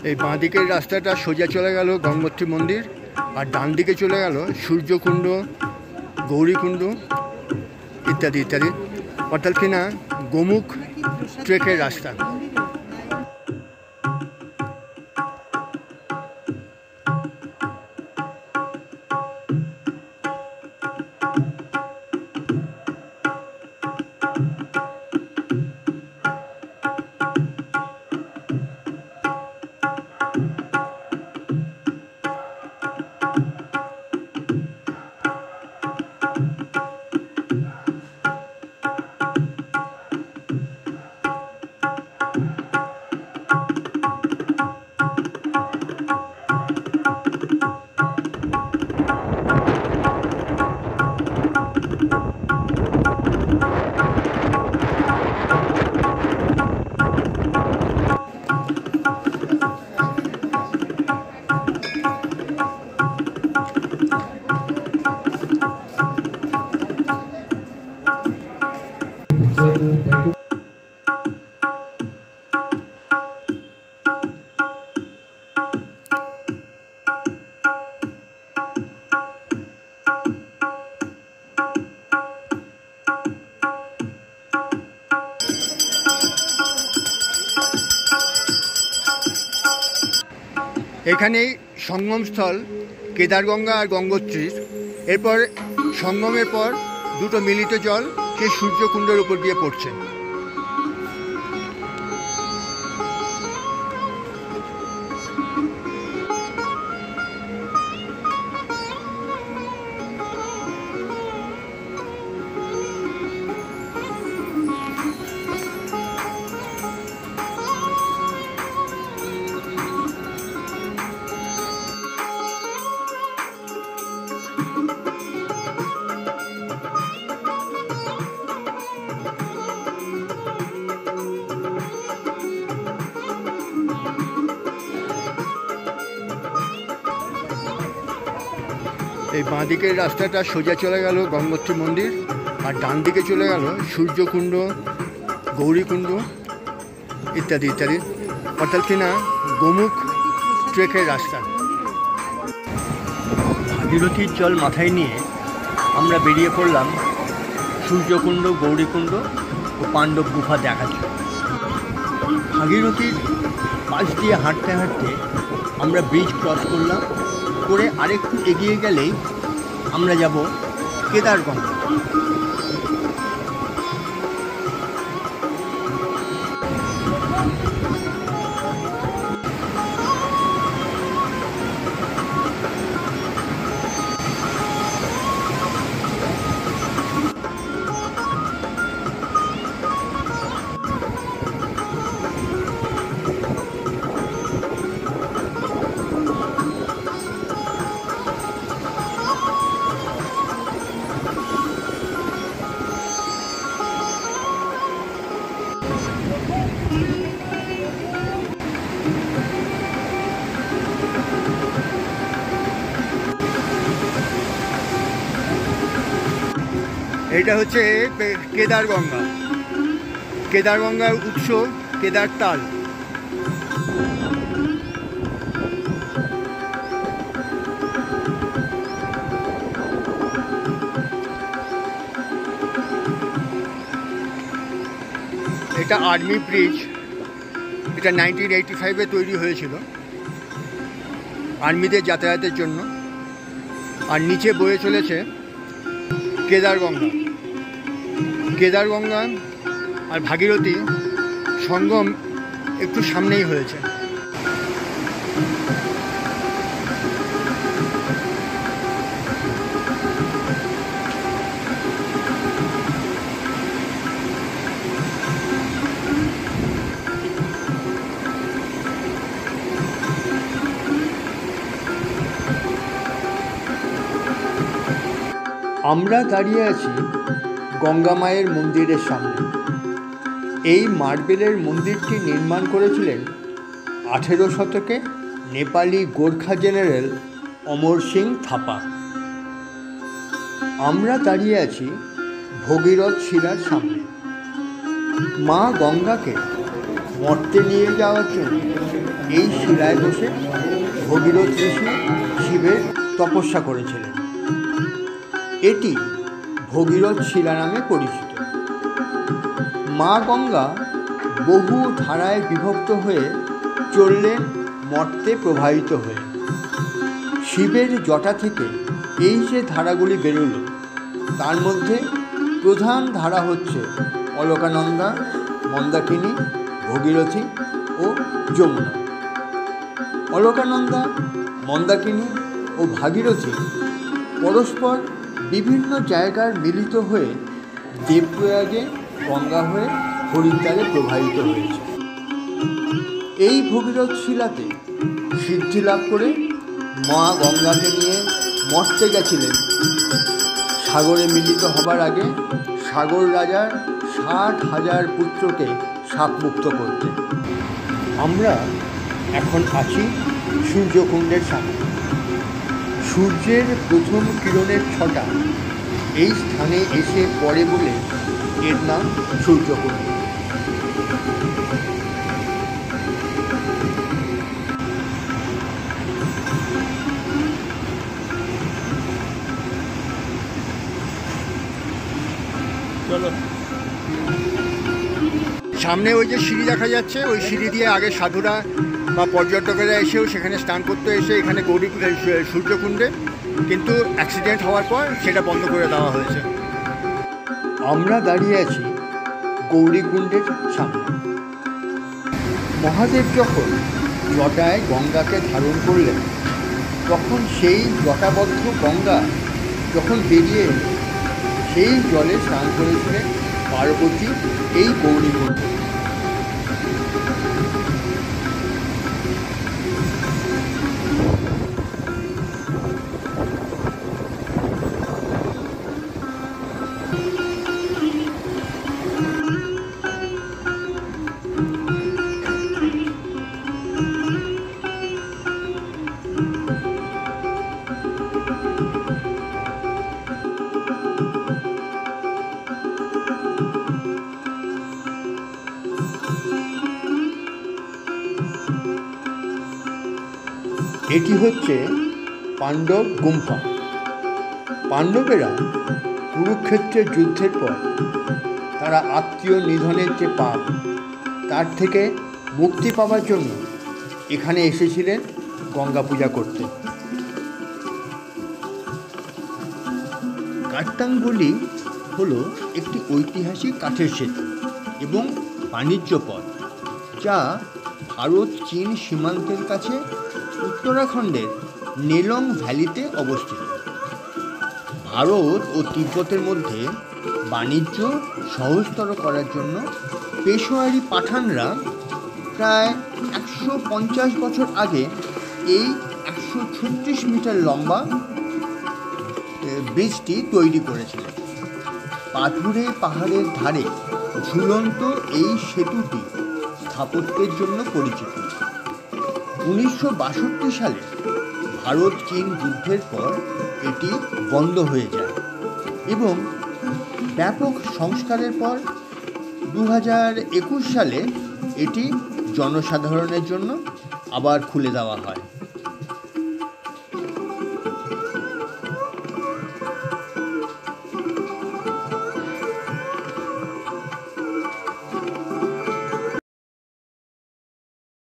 এই বাঁ দিকের রাস্তাটা সোজা চলে গেল গঙ্গোত্রী মন্দির, আর ডান দিকে চলে গেল সূর্যকুণ্ড, গৌরীকুণ্ড ইত্যাদি ইত্যাদি, অর্থাৎ কিনা গোমুখ ট্রেকের রাস্তা। এখানেই সঙ্গমস্থল কেদারগঙ্গা আর গঙ্গোত্রীর। এরপর সঙ্গমের পর দুটো মিলিত জল সেই সূর্যকুণ্ডের উপর দিয়ে পড়ছে। এই বাঁ দিকের রাস্তাটা সোজা চলে গেল গঙ্গোত্রী মন্দির, আর ডান দিকে চলে গেল সূর্যকুণ্ড, গৌরীকুণ্ড ইত্যাদি ইত্যাদি, অর্থাৎ কিনা গোমুখ ট্রেকের রাস্তা। ভাগীরথীর জল মাথায় নিয়ে আমরা বেরিয়ে পড়লাম সূর্যকুণ্ড, গৌরীকুণ্ড ও পাণ্ডব গুফা দেখার জন্য। ভাগীরথীর পাশ দিয়ে হাঁটতে হাঁটতে আমরা ব্রিজ ক্রস করলাম, করে আরেকটু এগিয়ে গেলেই আমরা যাব কেদারগঙ্গা। এটা হচ্ছে কেদারগঙ্গা, কেদারগঙ্গার উৎস কেদার তাল। এটা আর্মি ব্রিজ, এটা 1985-এ তৈরি হয়েছিল আর্মিদের যাতায়াতের জন্য। আর নিচে বয়ে চলেছে কেদারগঙ্গা। কেদারগঙ্গা আর ভাগীরথী সঙ্গম একটু সামনেই হয়েছে। আমরা দাঁড়িয়ে আছি গঙ্গা মায়ের মন্দিরের সামনে। এই মার্বেলের মন্দিরটি নির্মাণ করেছিলেন 18 শতকে নেপালি গোর্খা জেনারেল অমর সিং থাপা। আমরা দাঁড়িয়ে আছি ভগীরথ শিলার সামনে। মা গঙ্গাকে মর্তে নিয়ে যাওয়ার জন্য এই শিলায় বসে ভগীরথ ঋষি শিবের তপস্যা করেছিলেন। এটি ভগীরথ শিলা নামে পরিচিত। মা গঙ্গা বহু ধারায় বিভক্ত হয়ে চললেন মর্তে প্রবাহিত হয়ে। শিবের জটা থেকে এই যে ধারাগুলি বেরোলো, তার মধ্যে প্রধান ধারা হচ্ছে অলকানন্দা, মন্দাকিনী, ভগীরথী ও যমুনা। অলকানন্দা, মন্দাকিনী ও ভাগীরথী পরস্পর বিভিন্ন জায়গার মিলিত হয়ে দেবপ্রয়াগে গঙ্গা হয়ে হরিদ্বারে প্রবাহিত হয়েছে। এই ভগীরথ শিলাতে সিদ্ধি লাভ করে মা গঙ্গাকে নিয়ে মর্তে গেছিলেন সাগরে মিলিত হবার আগে সাগর রাজার 60,000 পুত্রকে শাপমুক্ত করতে। আমরা এখন আছি সূর্যকুণ্ডের সামনে। সূর্যের প্রথম কিরণের ছটা এই স্থানে এসে পড়ে বলে এর নাম সূর্যকুণ্ড। চলো, সামনে ওই যে সিঁড়ি দেখা যাচ্ছে, ওই সিঁড়ি দিয়ে আগে সাধুরা বা পর্যটকেরা এসেও সেখানে স্নান করতে এসে এখানে গৌরী সূর্যকুণ্ডে, কিন্তু অ্যাক্সিডেন্ট হওয়ার পর সেটা বন্ধ করে দেওয়া হয়েছে। আমরা দাঁড়িয়ে আছি গৌরীকুণ্ডের সামনে। মহাদেব যখন জটায় গঙ্গাকে ধারণ করলেন, তখন সেই জটাবদ্ধ গঙ্গা যখন বেরিয়ে এল, সেই জলে স্নান করেছিলেন পার্বতী এই গৌরীকুণ্ডে। এটি হচ্ছে পাণ্ডব গুম্ফা। পাণ্ডবেরা কুরুক্ষেত্রের যুদ্ধের পর তারা আত্মীয় নিধনের যে পাপ, তার থেকে মুক্তি পাওয়ার জন্য এখানে এসেছিলেন গঙ্গা পূজা করতে। কাট্টাঙ্গুলি হলো একটি ঐতিহাসিক কাঠের সেতু এবং বাণিজ্য পথ, যা ভারত চীন সীমান্তের কাছে উত্তরাখণ্ডের নেলং ভ্যালিতে অবস্থিত। ভারত ও তিব্বতের মধ্যে বাণিজ্য সহজতর করার জন্য পেশোয়ারি পাঠানরা প্রায় 150 বছর আগে এই 136 মিটার লম্বা ব্রিজটি তৈরি করেছিলেন। পাথুরে পাহাড়ের ধারে ঝুলন্ত এই সেতুটি স্থাপত্যের জন্য পরিচিত। 1962 সালে ভারত চীন যুদ্ধের পর এটি বন্ধ হয়ে যায় এবং ব্যাপক সংস্কারের পর 2021 সালে এটি জনসাধারণের জন্য আবার খুলে দেওয়া হয়।